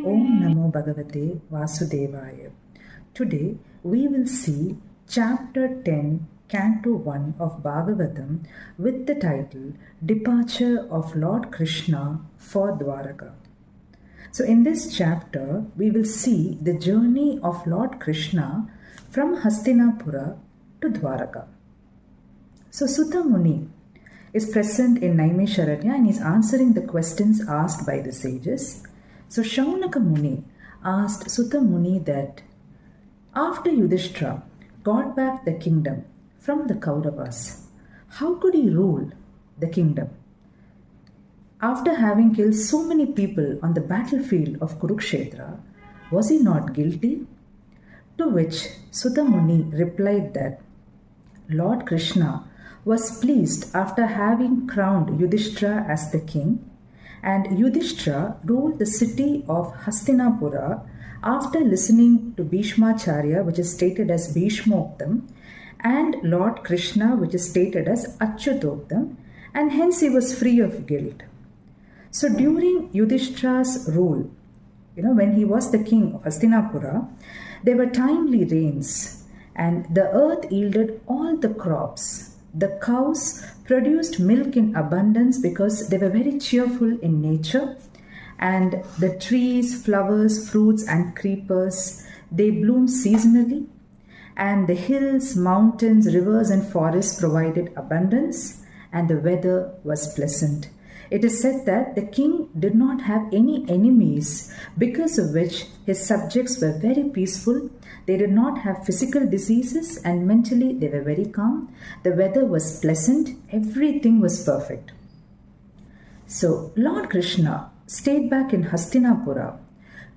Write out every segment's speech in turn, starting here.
Om Namo Bhagavate Vasudevaya. Today we will see Chapter 10, Canto 1 of Bhagavatham with the title Departure of Lord Krishna for Dwaraka. So in this chapter we will see the journey of Lord Krishna from Hastinapura to Dwaraka. So Sutta Muni is present in Naimisharanya and is answering the questions asked by the sages. So Shaunaka Muni asked Sutta Muni that after Yudhishthira got back the kingdom from the Kauravas, how could he rule the kingdom? After having killed so many people on the battlefield of Kurukshetra, was he not guilty? To which Sutta Muni replied that Lord Krishna was pleased after having crowned Yudhishthira as the king, and Yudhishthira ruled the city of Hastinapura after listening to Bhishmacharya, which is stated as Bhishmoktam, and Lord Krishna, which is stated as Achyutoktam, and hence he was free of guilt. So during Yudhishthira's rule, when he was the king of Hastinapura, there were timely rains, and the earth yielded all the crops. The cows produced milk in abundance because they were very cheerful in nature, and the trees, flowers, fruits and creepers, they bloom seasonally, and the hills, mountains, rivers and forests provided abundance, and the weather was pleasant. It is said that the king did not have any enemies, because of which his subjects were very peaceful. They did not have physical diseases, and mentally they were very calm. The weather was pleasant. Everything was perfect. So Lord Krishna stayed back in Hastinapura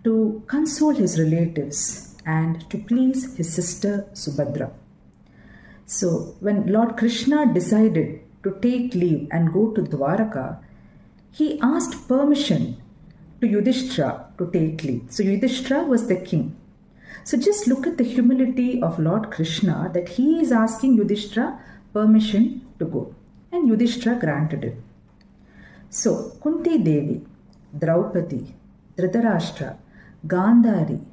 to console his relatives and to please his sister Subhadra. So when Lord Krishna decided to take leave and go to Dwaraka, he asked permission to Yudhishthira to take leave. So Yudhishthira was the king. So just look at the humility of Lord Krishna, that he is asking Yudhishthira permission to go, and Yudhishthira granted it. So Kunti Devi, Draupadi, Dhritarashtra, Gandhari,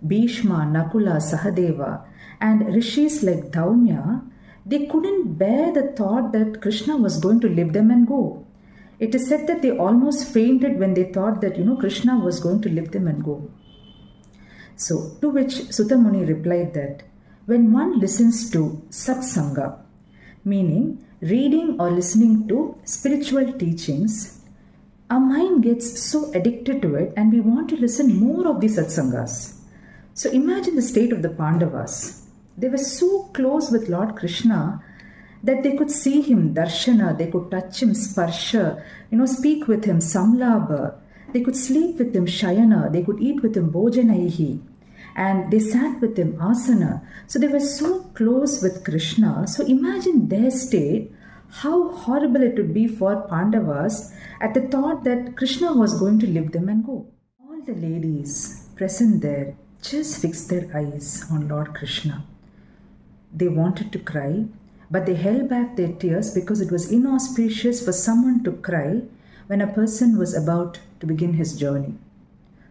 Bhishma, Nakula, Sahadeva and rishis like Dhaumya, they couldn't bear the thought that Krishna was going to leave them and go. It is said that they almost fainted when they thought that Krishna was going to leave them and go. So to which Sutta Muni replied that when one listens to satsanga, meaning reading or listening to spiritual teachings, our mind gets so addicted to it and we want to listen more of these satsangas. So imagine the state of the Pandavas. They were so close with Lord Krishna that they could see him darshana, they could touch him sparsha, speak with him samlabha, they could sleep with him shayana, they could eat with him bhojanaihi, and they sat with him asana. So they were so close with Krishna. So imagine their state, how horrible it would be for Pandavas at the thought that Krishna was going to leave them and go. All the ladies present there just fixed their eyes on Lord Krishna. They wanted to cry, but they held back their tears because it was inauspicious for someone to cry when a person was about to begin his journey.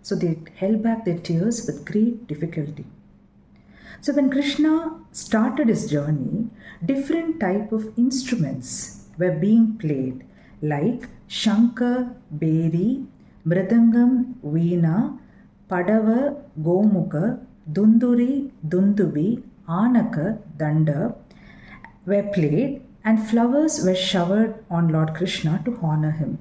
So they held back their tears with great difficulty. So when Krishna started his journey, different type of instruments were being played, like Shankar, Beri, Mridangam, Veena, Padava, Gomukha, Dunduri, Dundubi, Anaka, Danda were played, and flowers were showered on Lord Krishna to honor him.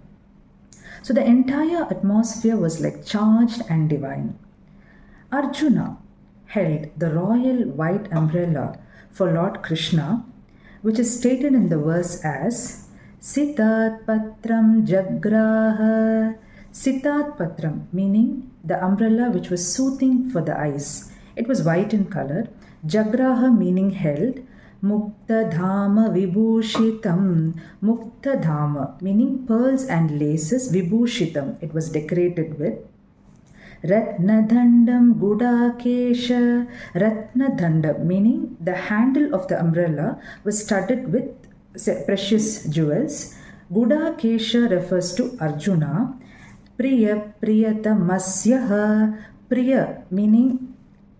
So the entire atmosphere was like charged and divine. Arjuna held the royal white umbrella for Lord Krishna, which is stated in the verse as Sitat Patram Jagraha. Sitat Patram, meaning the umbrella which was soothing for the eyes. It was white in color. Jagraha, meaning held. Mukta Dhama Vibhushitam. Mukta Dhama, meaning pearls and laces. Vibhushitam, it was decorated with. Ratnadhandam Gudakesha. Ratnadhandam, meaning the handle of the umbrella was studded with precious jewels. Gudakesha refers to Arjuna, Priya Priyatamasyaha. Priya meaning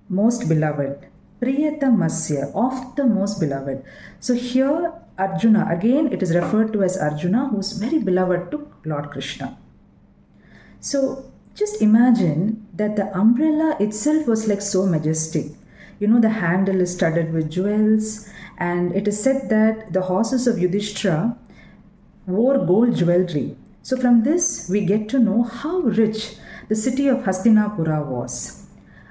most beloved. Priyatamasya, of the most beloved. So here Arjuna, again it is referred to as Arjuna, who is very beloved to Lord Krishna. So just imagine that the umbrella itself was like so majestic. The handle is studded with jewels, and it is said that the horses of Yudhishthira wore gold jewelry. So from this we get to know how rich the city of Hastinapura was.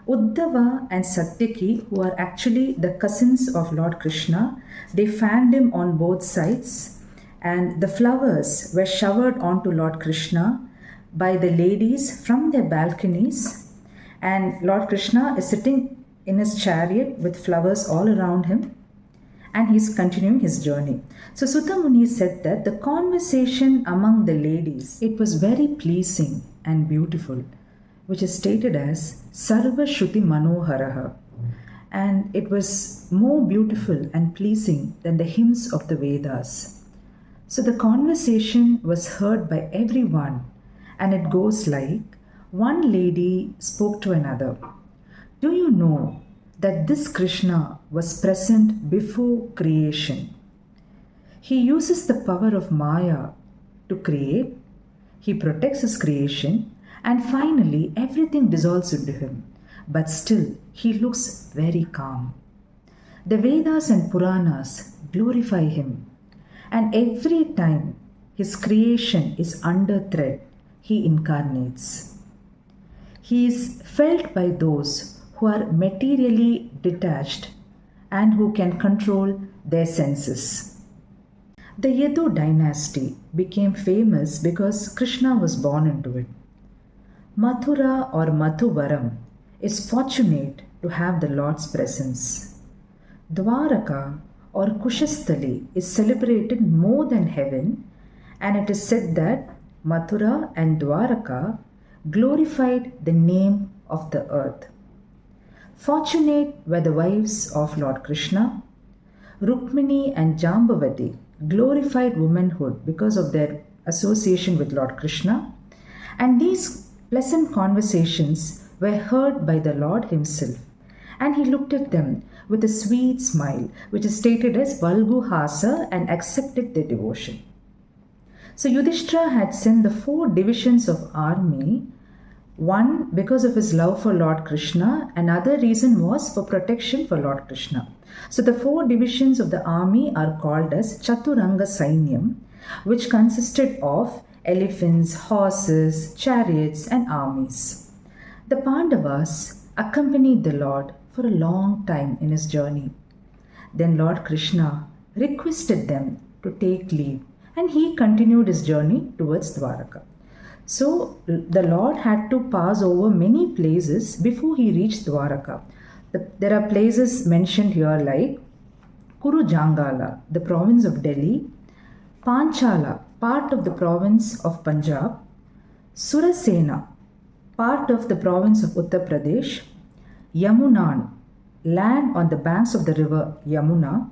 Uddhava and Satyaki, who are actually the cousins of Lord Krishna, they fanned him on both sides, and the flowers were showered onto Lord Krishna by the ladies from their balconies, and Lord Krishna is sitting in his chariot with flowers all around him, and he's continuing his journey. So Sutta Muni said that the conversation among the ladies, it was very pleasing and beautiful, which is stated as Sarva Shruti Manoharaha, and it was more beautiful and pleasing than the hymns of the Vedas. So the conversation was heard by everyone, and it goes like, one lady spoke to another, "Do you know that this Krishna was present before creation? He uses the power of Maya to create, he protects his creation, and finally everything dissolves into him, but still he looks very calm. The Vedas and Puranas glorify him, and every time his creation is under threat, he incarnates. He is felt by those who are materially detached and who can control their senses." The Yadu dynasty became famous because Krishna was born into it. Mathura or Madhuvaram is fortunate to have the Lord's presence. Dwaraka or Kushasthali is celebrated more than heaven, and it is said that Mathura and Dwaraka glorified the name of the earth. Fortunate were the wives of Lord Krishna. Rukmini and Jambavati glorified womanhood because of their association with Lord Krishna, and these pleasant conversations were heard by the Lord himself, and he looked at them with a sweet smile, which is stated as Valguhasa, and accepted their devotion. So Yudhishthira had sent the 4 divisions of army, one because of his love for Lord Krishna, another reason was for protection for Lord Krishna. So the 4 divisions of the army are called as Chaturanga Sainyam, which consisted of elephants, horses, chariots, and armies. The Pandavas accompanied the Lord for a long time in his journey. Then Lord Krishna requested them to take leave, and he continued his journey towards Dwaraka. So the Lord had to pass over many places before he reached Dwaraka. There are places mentioned here like Kurujangala, the province of Delhi, Panchala, part of the province of Punjab, Surasena, part of the province of Uttar Pradesh, Yamunan, land on the banks of the river Yamuna,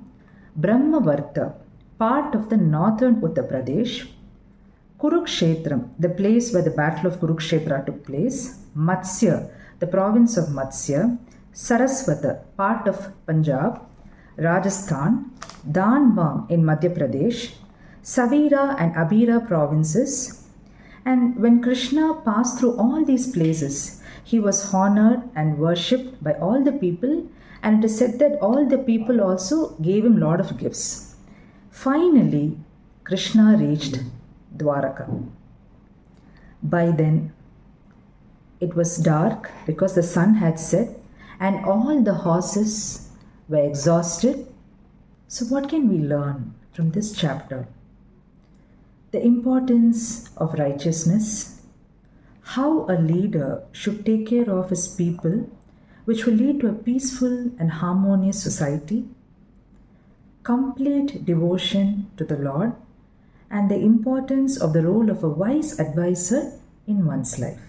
Brahmavarta, part of the northern Uttar Pradesh, Kurukshetram, the place where the battle of Kurukshetra took place, Matsya, the province of Matsya, Saraswata, part of Punjab, Rajasthan, Danbam in Madhya Pradesh, Savira and Abira provinces. And when Krishna passed through all these places, he was honored and worshipped by all the people, and it is said that all the people also gave him a lot of gifts. Finally, Krishna reached Dwaraka. By then, it was dark because the sun had set and all the horses were exhausted. So what can we learn from this chapter? The importance of righteousness, how a leader should take care of his people, which will lead to a peaceful and harmonious society, complete devotion to the Lord, and the importance of the role of a wise advisor in one's life.